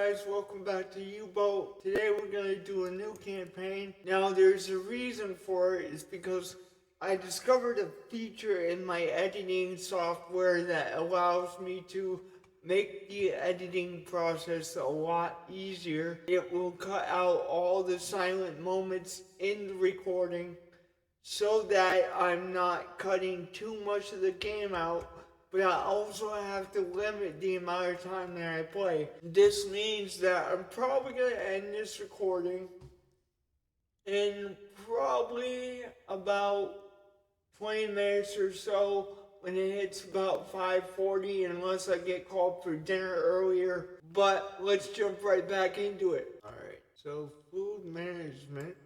guys, welcome back to UBOAT. Today we're going to do a new campaign. Now there's a reason for it, it's because I discovered a feature in my editing software that allows me to make the editing process a lot easier. It will cut out all the silent moments in the recording so that I'm not cutting too much of the game out, but I also have to limit the amount of time that I play. This means that I'm probably going to end this recording in probably about 20 minutes or so when it hits about 5:40, unless I get called for dinner earlier. But let's jump right back into it. Alright, so food management.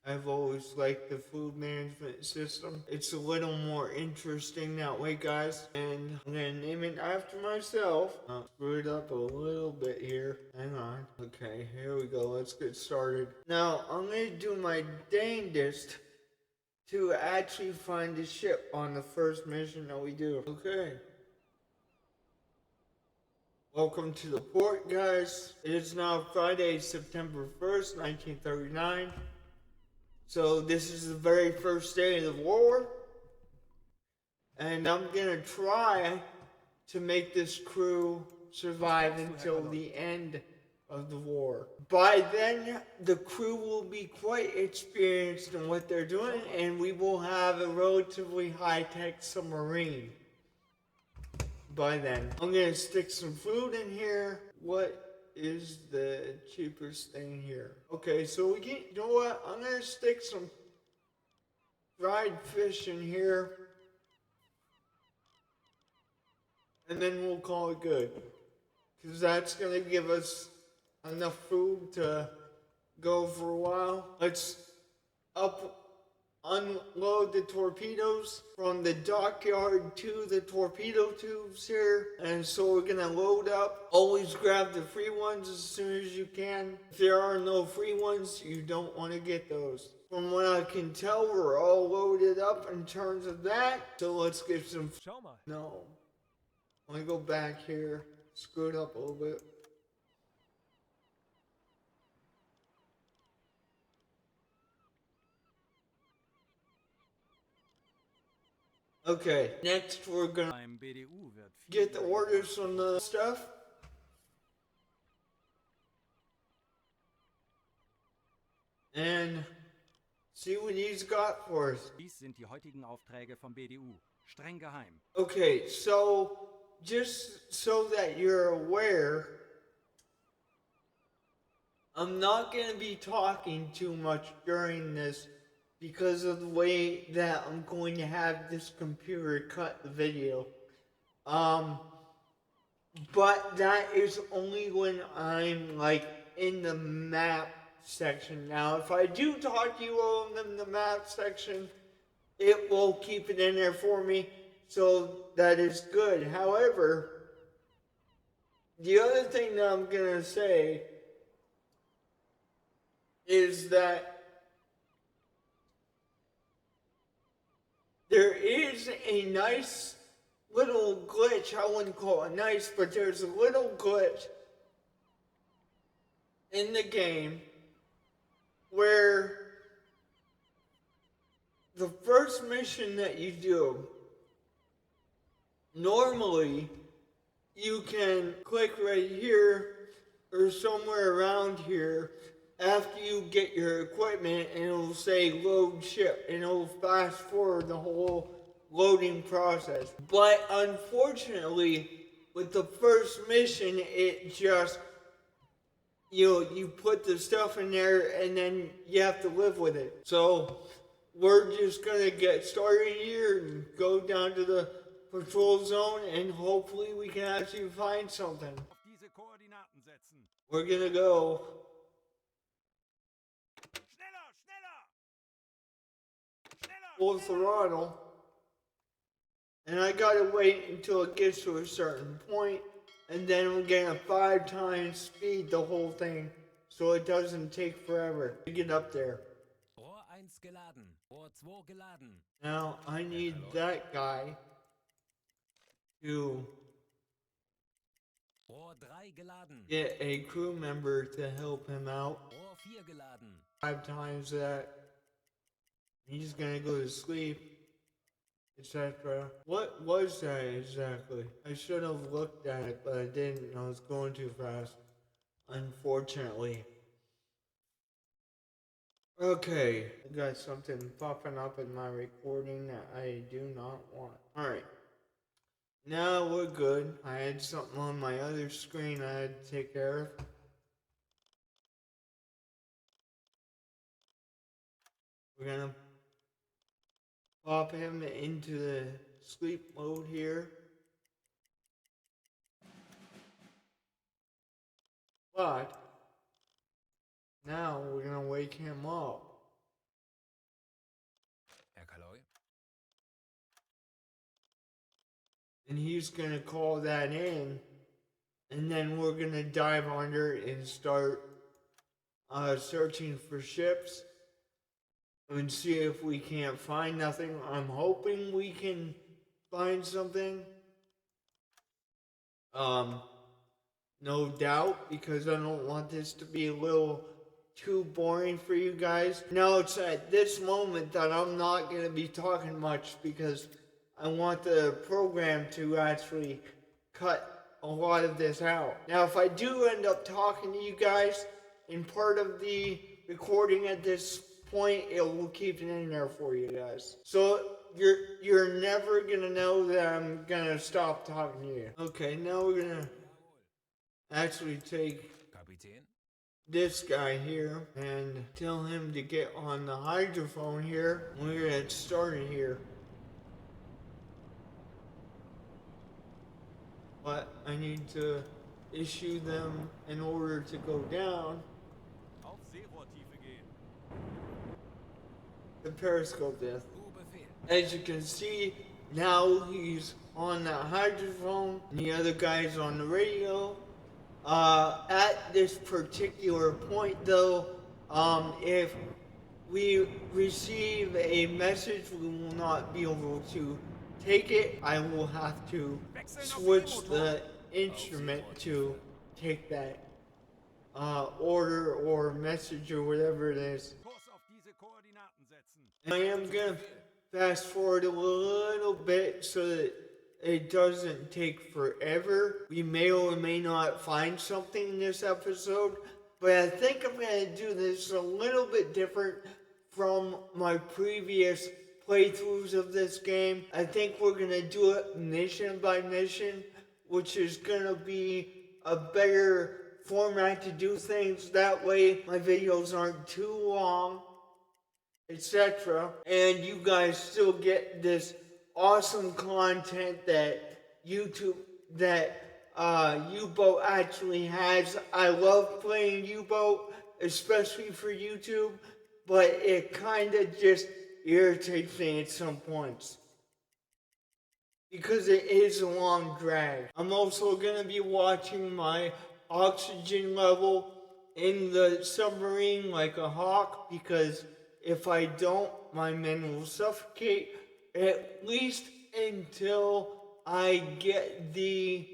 I've always liked the food management system. It's a little more interesting that way, guys. And I'm gonna name it after myself. I'll screw it up a little bit here. Hang on. Okay, here we go. Let's get started. Now, I'm gonna do my dangest to actually find the ship on the first mission that we do. Okay. Welcome to the port, guys. It is now Friday, September 1st, 1939. So this is the very first day of the war, and I'm gonna try to make this crew survive until the end of the war. By then, the crew will be quite experienced in what they're doing, and we will have a relatively high-tech submarine by then. I'm gonna stick some food in here. What is the cheapest thing here? Okay, so we can, you know what? I'm gonna stick some fried fish in here, and then we'll call it good, because that's gonna give us enough food to go for a while. Let's unload the torpedoes from the dockyard to the torpedo tubes here. And so we're gonna load up. Always grab the free ones as soon as you can. If there are no free ones, you don't want to get those. From what I can tell, we're all loaded up in terms of that. So let's get some. No. Let me go back here. Screw it up a little bit. Okay, next we're gonna get the orders from the stuff. And see what he's got for us. Dies sind die heutigen Aufträge vom BDU. Streng geheim. Okay, so just so that you're aware, I'm not going to be talking too much during this because of the way that I'm going to have this computer cut the video. But that is only when I'm like in the map section. Now, if I do talk to you all in the map section, it will keep it in there for me, so that is good. However, the other thing that I'm gonna say is that there is a nice little glitch. I wouldn't call it nice, but there's a little glitch in the game where the first mission that you do, normally you can click right here or somewhere around here after you get your equipment, and it'll say load ship, and it'll fast forward the whole loading process. But unfortunately, with the first mission, it just, you put the stuff in there and then you have to live with it. So we're just gonna get started here and go down to the patrol zone, and hopefully we can actually find something. We're gonna go. Full throttle. And I gotta wait until it gets to a certain point, and then I'm getting a 5 times speed the whole thing, so it doesn't take forever to get up there. Now I need that guy to Rohr 3 geladen. get a crew member to help him out. Rohr 4 geladen. 5 times that. He's gonna go to sleep, etc. What was that exactly? I should have looked at it, but I didn't. I was going too fast, unfortunately. Okay, I got something popping up in my recording that I do not want. Alright, now we're good. I had something on my other screen I had to take care of. We're gonna pop him into the sleep mode here. But now we're gonna wake him up. Herr Kaloy? And he's gonna call that in. And then we're gonna dive under and start searching for ships and see if we can't find nothing. I'm hoping we can find something. No doubt, because I don't want this to be a little too boring for you guys. Now it's at this moment that I'm not going to be talking much because I want the program to actually cut a lot of this out. Now if I do end up talking to you guys in part of the recording at this point, it will keep it in there for you guys. So you're never going to know that I'm going to stop talking to you. Okay, now we're going to actually take Kapitän? this guy here and tell him to get on the hydrophone here. We're gonna get started here. But I need to issue them in order to go down. Auf Seerohrtiefe gehen. The periscope death. Befehl. As you can see, now he's on the hydrophone and the other guy's on the radio. At this particular point though, if we receive a message, we will not be able to take it. I will have to switch the instrument to take that order or message or whatever it is. Kurs auf diese Koordinaten setzen. I am gonna fast forward a little bit so that it doesn't take forever. We may or may not find something in this episode, but I think I'm gonna do this a little bit different from my previous playthroughs of this game. I think we're gonna do it mission by mission, which is gonna be a better format to do things. That way my videos aren't too long, etc. And you guys still get this awesome content that UBOAT actually has. I love playing UBOAT, especially for YouTube, but it kind of just irritates me at some points because it is a long drag. I'm also going to be watching my oxygen level in the submarine like a hawk, because if I don't, my men will suffocate, at least until I get the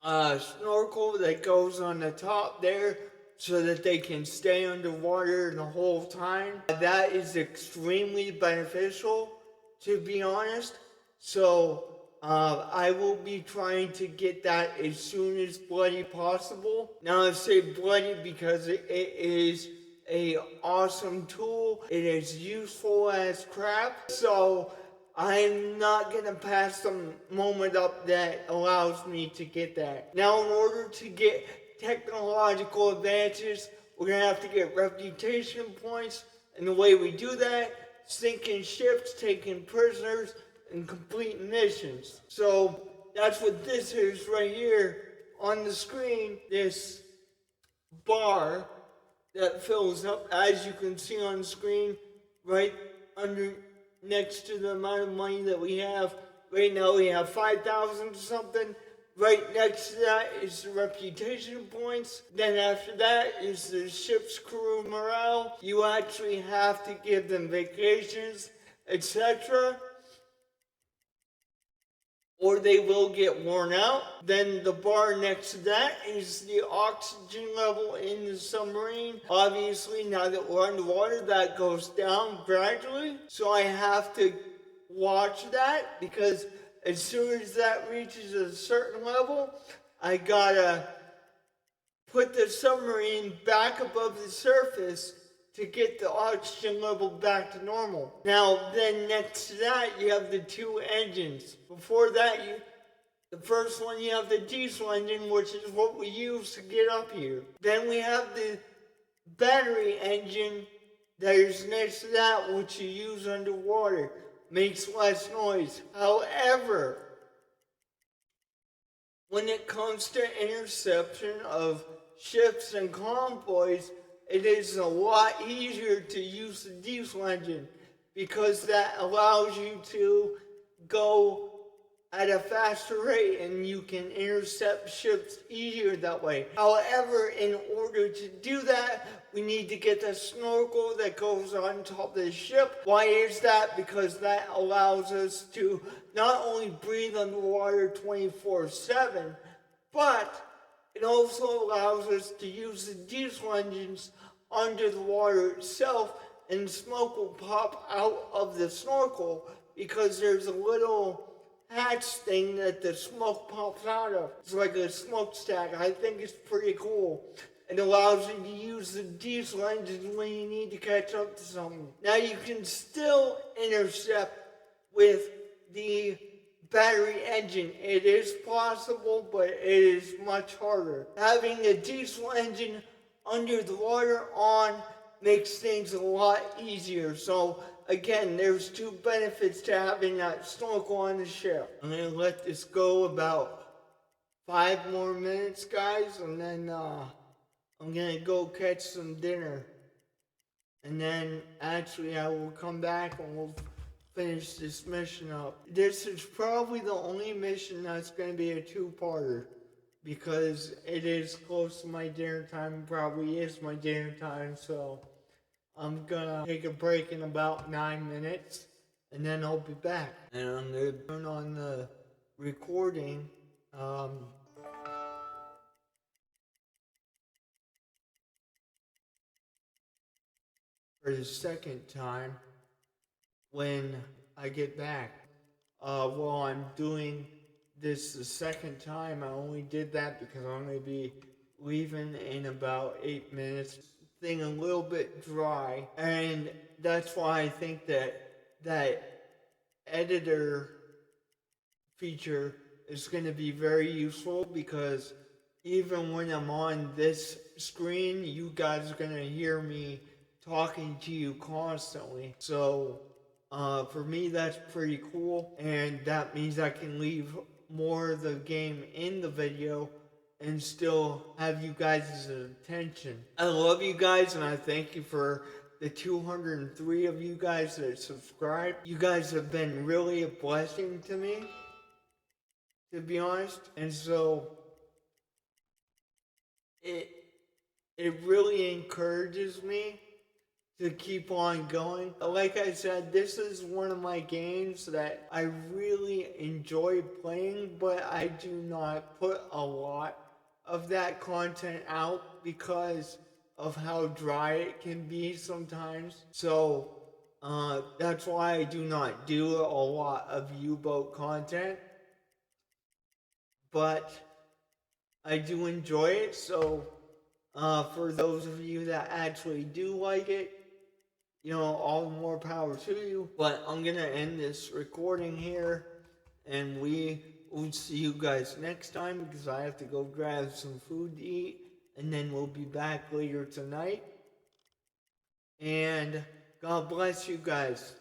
snorkel that goes on the top there so that they can stay underwater the whole time. That is extremely beneficial, to be honest. So I will be trying to get that as soon as bloody possible. Now I say bloody because it is a awesome tool. It is useful as crap. So I'm not gonna pass the moment up that allows me to get that. Now in order to get technological advances, we're gonna have to get reputation points. And the way we do that, sinking ships, taking prisoners, and completing missions. So that's what this is right here on the screen. This bar that fills up, as you can see on the screen, right under next to the amount of money that we have. Right now we have 5,000 something. Right next to that is the reputation points. Then after that is the ship's crew morale. You actually have to give them vacations, etc. or they will get worn out. Then the bar next to that is the oxygen level in the submarine. Obviously, now that we're underwater, that goes down gradually. So I have to watch that, because as soon as that reaches a certain level, I gotta put the submarine back above the surface to get the oxygen level back to normal. Now, then next to that, you have the two engines. Before that, the first one, you have the diesel engine, which is what we use to get up here. Then we have the battery engine that is next to that, which you use underwater. Makes less noise. However, when it comes to interception of ships and convoys, it is a lot easier to use the diesel engine, because that allows you to go at a faster rate and you can intercept ships easier that way. However, in order to do that, we need to get the snorkel that goes on top of the ship. Why is that? Because that allows us to not only breathe underwater 24/7, but it also allows us to use the diesel engines under the water itself, and smoke will pop out of the snorkel because there's a little hatch thing that the smoke pops out of. It's like a smokestack. I think it's pretty cool. It allows you to use the diesel engines when you need to catch up to something. Now you can still intercept with the battery engine. It is possible, but it is much harder. Having a diesel engine under the water on makes things a lot easier. So again, there's two benefits to having that snorkel on the ship. I'm gonna let this go about 5 more minutes, guys, and then I'm gonna go catch some dinner. And then actually I will come back and we'll finish this mission up. This is probably the only mission that's going to be a 2-parter, because it is close to my dinner time, probably is my dinner time, so I'm gonna take a break in about 9 minutes, and then I'll be back. And I'm gonna turn on the recording, for the second time when I get back. While I'm doing this the second time, I only did that because I'm going to be leaving in about 8 minutes. Thing a little bit dry, and that's why I think that editor feature is going to be very useful, because even when I'm on this screen, you guys are going to hear me talking to you constantly. So for me, that's pretty cool, and that means I can leave more of the game in the video and still have you guys' attention. I love you guys, and I thank you for the 203 of you guys that subscribe. You guys have been really a blessing to me, to be honest, and so it really encourages me to keep on going. Like I said, this is one of my games that I really enjoy playing, but I do not put a lot of that content out because of how dry it can be sometimes. So that's why I do not do a lot of U-boat content, but I do enjoy it. So for those of you that actually do like it, you know, all the more power to you. But I'm gonna end this recording here, and we will see you guys next time, because I have to go grab some food to eat, and then we'll be back later tonight. And God bless you guys.